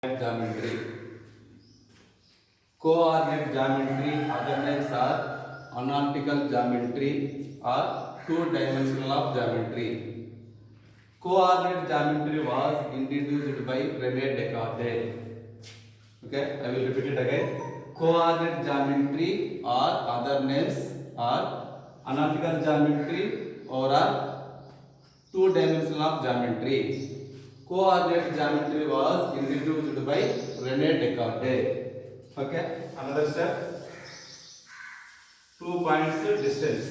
Geometry. Coordinate geometry, other names are analytical geometry or two-dimensional of geometry. Coordinate geometry was introduced by Rene Descartes. Okay, I will repeat it again. Coordinate geometry or other names are analytical geometry or two-dimensional of geometry. Coordinate geometry was introduced by Rene Descartes. Okay, another step. 2 points distance.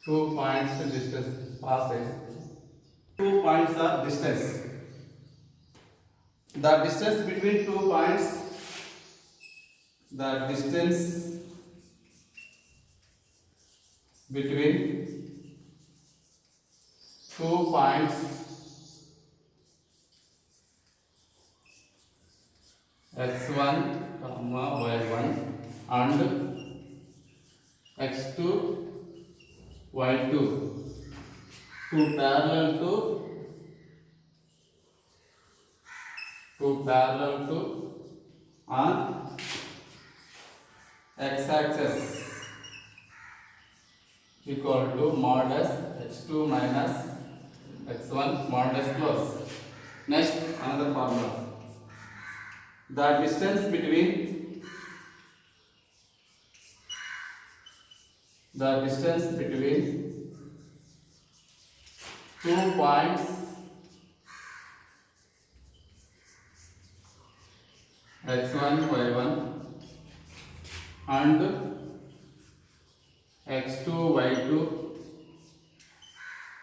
2 points distance. Passage. 2 points are distance. The distance between 2 points. The distance between 2 points x1, y1 and x2, y2 two parallel to on x-axis equal to modulus x2 minus x1 modulus close. Next, another formula. The distance between 2 points x1, y1 and x2, y2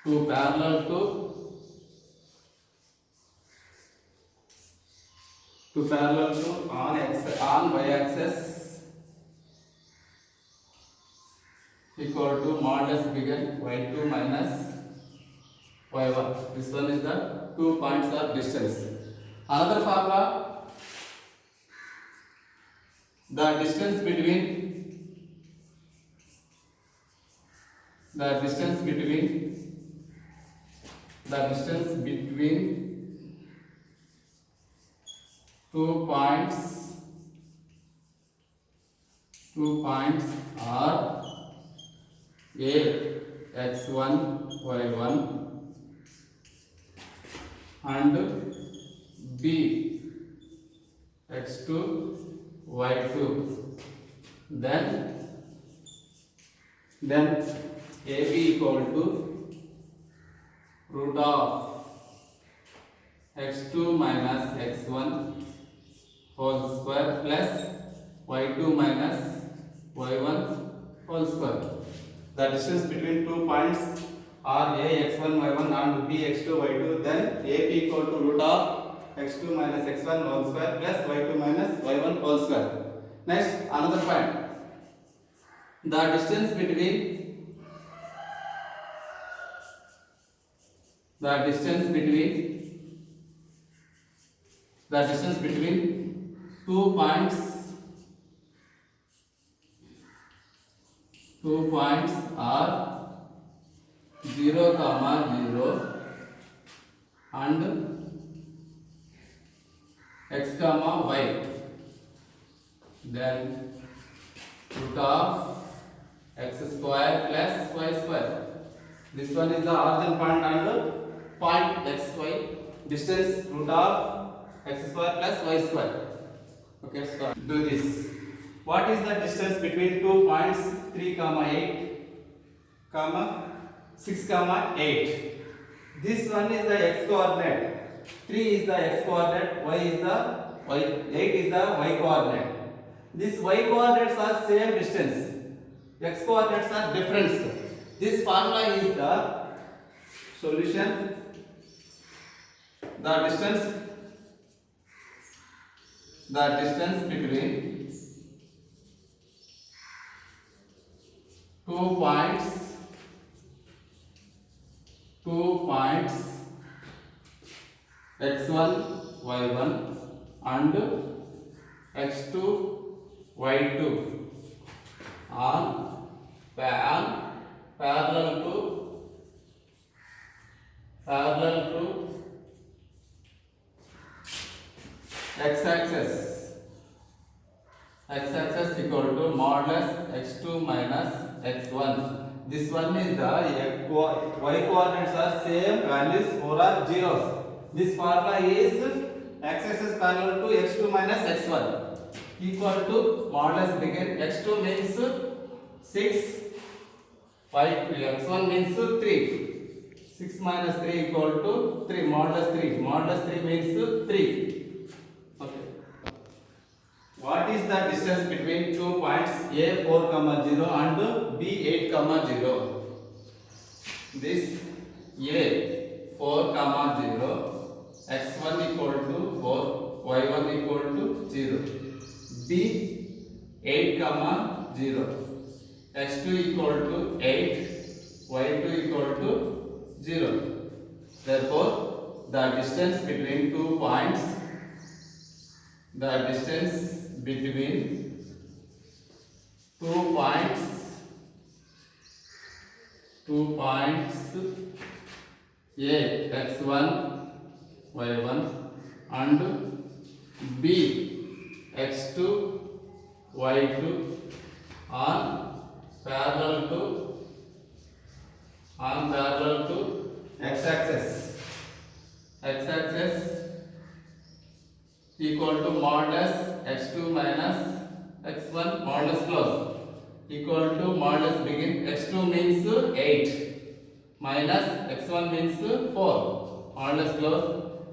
two parallel to on y axis equal to modulus begin y2 minus y1. This one is the 2 points of distance. Another formula, the distance between 2 points are a x1 y1 and b x2 y2. Then AB equal to root of x2 minus x1 whole square plus y2 minus y1 whole square. The distance between 2 points are a x1 y1 and b x2 y2. Then AB equal to root of x2 minus x1 whole square plus y2 minus y1 whole square. Next, another point. The distance between 2 points are 0, 0 and x, y. Then root of x square plus y square. This one is the origin point and point x, y. Distance root of x square plus y square. Okay, so do this. What is the distance between 2 points 3, 8, 6, 8? This one is the x coordinate. 3 is the x coordinate. Y is the y. 8 is the y coordinate. These y coordinates are same distance. X coordinates are different. This formula is the solution. The distance between 2 points x1 y1 and x2 y2 on parallel to x-axis equal to modulus x2 minus x1. This one is the y coordinates are same values 4 are zeros. This formula is x-axis parallel to x2 minus x1 equal to modulus begin x2 means 6, x1 means 3. 6 minus 3 equal to 3, modulus 3. Modulus 3 means 3. Okay. What is the distance between 2 points A4, 0 and B8, 0? This A4, 0, x1 equal to 4, y1 equal to 0. B8, 0, x2 equal to 8, y2 equal to 0. Therefore, the distance between 2 points, A x1 y1 and B x2 y2 are parallel to x-axis equal to modulus x2 minus x1 modulus close equal to modulus begin x2 means 8 minus x1 means 4 modulus close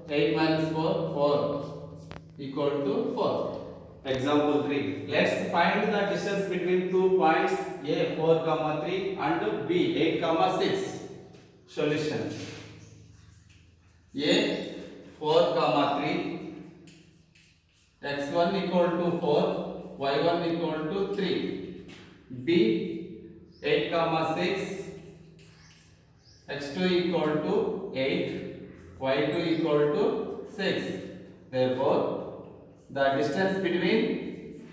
8 minus 4 equal to 4. Example 3. Let's find the distance between 2 points A4, 3 and B8, 6. Solution. A4, 3, x1 equal to 4, y1 equal to 3. B8, 6, x2 equal to 8, y2 equal to 6. Therefore, the distance between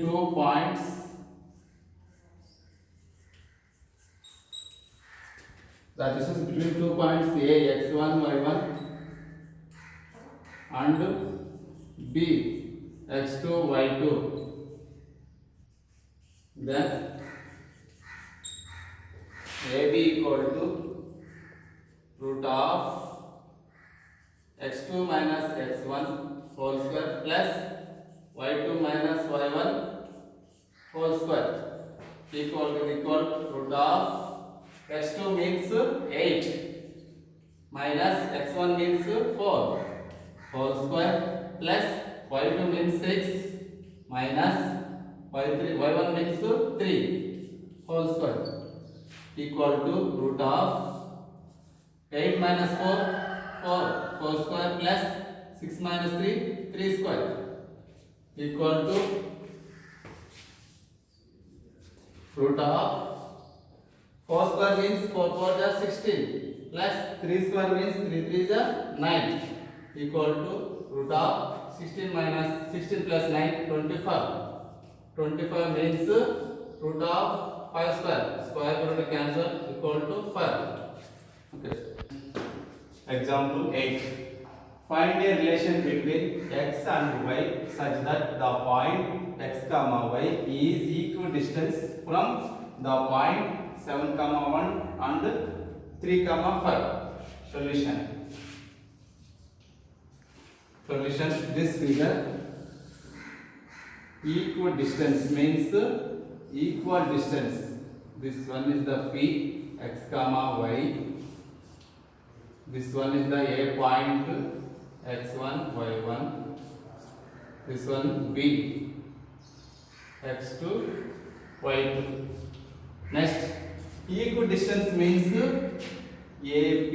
2 points, the distance between 2 points A x1 y1 and B x2 y2, then AB equal to root of x2 minus x1 whole square plus y2 minus y1 whole square equal to root of x2 means 8 minus x1 means 4 whole square plus y2 means 6 minus y1 means 3 whole square equal to root of 8 minus 4 square plus 6 minus 3 square equal to root of 4 square means 4 is 16 plus 3 square means 3 is 9 equal to root of 16 minus 16 plus 9 25 means root of 5 square root cancel equal to 5. Okay. Example 8. Find a relation between x and y such that the point x, y is equidistant from the point 7, 1 and 3, 5. Solution. This figure equidistance means equal distance. This one is the P x, y. This one is the A point x1 y1. This one B x2 y2. Next, equidistance means AP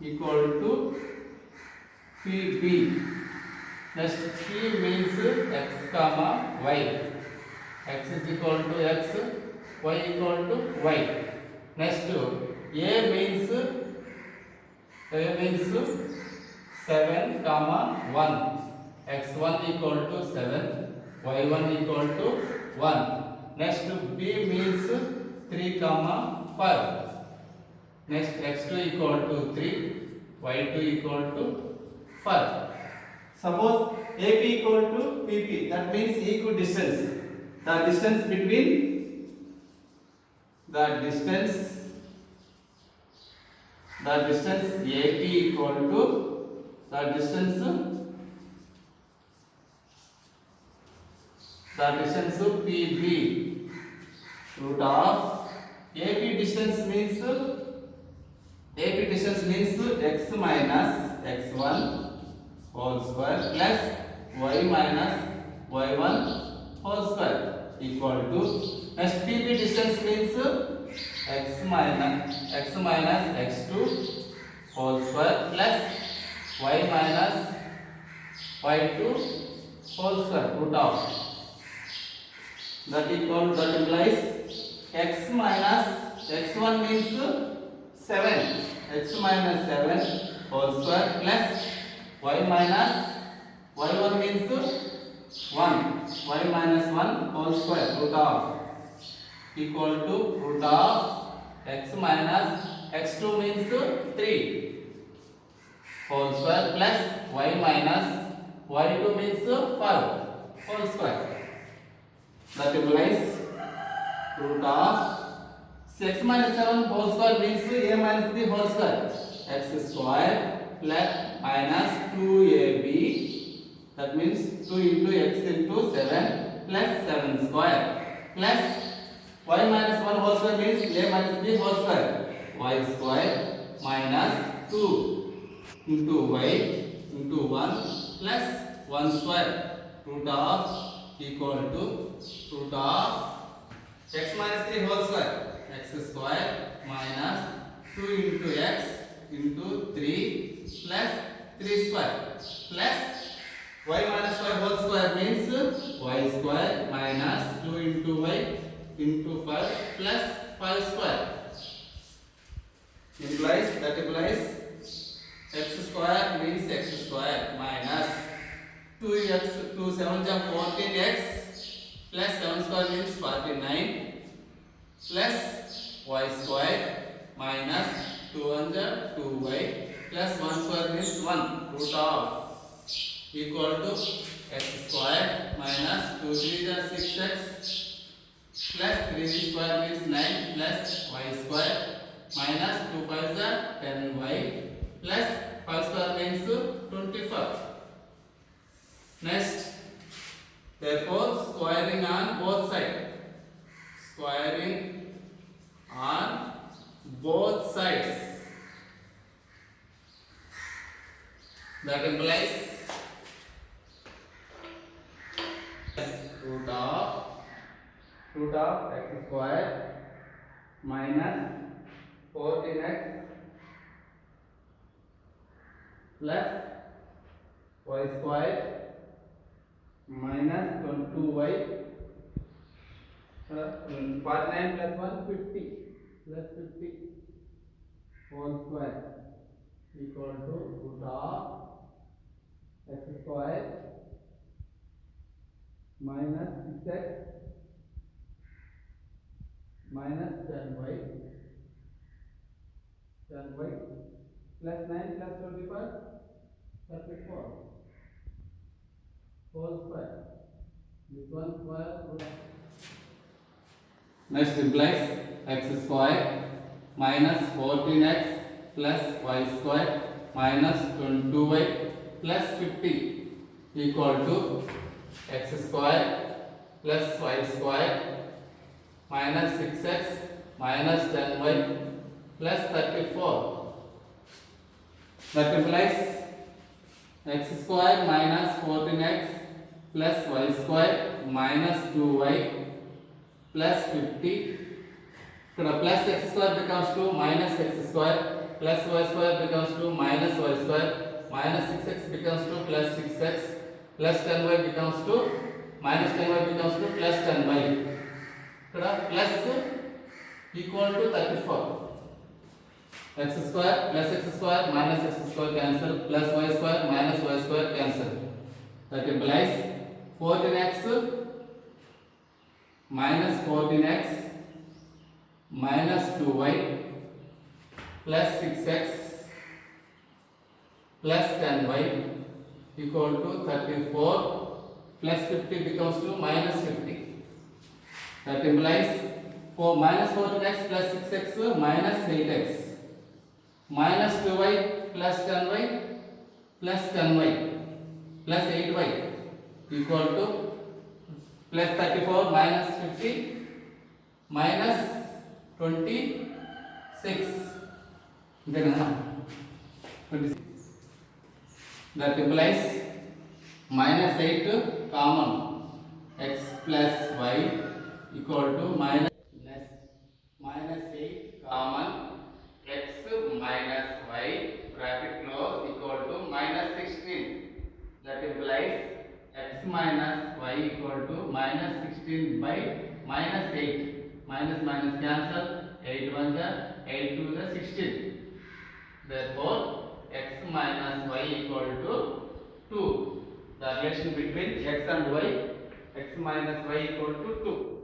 equal to PB. Next, P means x, y. X is equal to x, y equal to y. Next, A means 7, 1. x1 equal to 7, y1 equal to 1. Next b means 3 comma 5. Next x2 equal to 3, y2 equal to 5. Suppose AP equal to PP, that means equidistance. The distance between the distance AP equal to the distance PB, root of AP distance means x minus x1 whole square plus y minus y1 whole square equal to, next PB distance means x minus x2 whole square plus y minus y2 whole square root of, that implies x minus x1 means 7, x minus 7 whole square plus y minus y1 means 1, y minus 1 whole square root of equal to root of x minus x2 means 3 whole square plus y minus y2 means 5 whole square. That implies root of x minus 7 whole square means a minus b whole square, x square plus minus 2ab, that means 2 into x into 7 plus 7 square plus y minus 1 whole square means a minus b whole square, y square minus 2 into y into 1 plus 1 square root of equal to root of x minus 3 whole square, x square minus 2 into x into 3 plus 3 square plus y minus y whole square means y square minus 2 into y into 5 plus 5 square implies x square means x square minus 2x 2 7 14x plus 7 square means 49 plus y square minus 2y plus 1 square means 1 root of equal to x square minus 2 3 6x plus 3 square means 9 plus y square minus 2 5 10y plus 5 square means 25. Next, therefore squaring on both sides, that implies root of x square minus 14x plus y square minus 2y 49 plus 1 50 plus 50 whole square equal to root of x square minus 6x minus 10y plus 9 plus 25 34 whole square. This one square root. Next implies x square minus 14x plus y square minus 22y plus 50 equal to x square plus y square minus 6x minus 10y plus 34. That implies x square minus 14x plus y square minus 2y plus 50. Plus x square becomes 2 minus x square plus y square becomes 2 minus y square minus 6x becomes 2 plus 6x plus 10y becomes 2 minus 10y becomes 2 plus 10y. Plus equal to 34. X square plus x square minus x square cancel plus y square minus y square cancel. That implies 14x minus 14x minus 2y plus 6x plus 10y equal to 34 plus 50 becomes to minus 50. That implies for minus 14x plus 6x minus 8x minus 2y plus 10y plus 10y plus 8y equal to plus 34 minus 50 minus 26. Then 26. That implies minus 8 common x plus y equal to minus 8 common x minus y bracket close equal to minus 16. That implies x minus y equal to minus 16 by minus 8. Minus minus cancel. 8 1 the 8 2 the 16. Therefore x minus y equal to 2. The relation between x and y, x minus y equal to 2.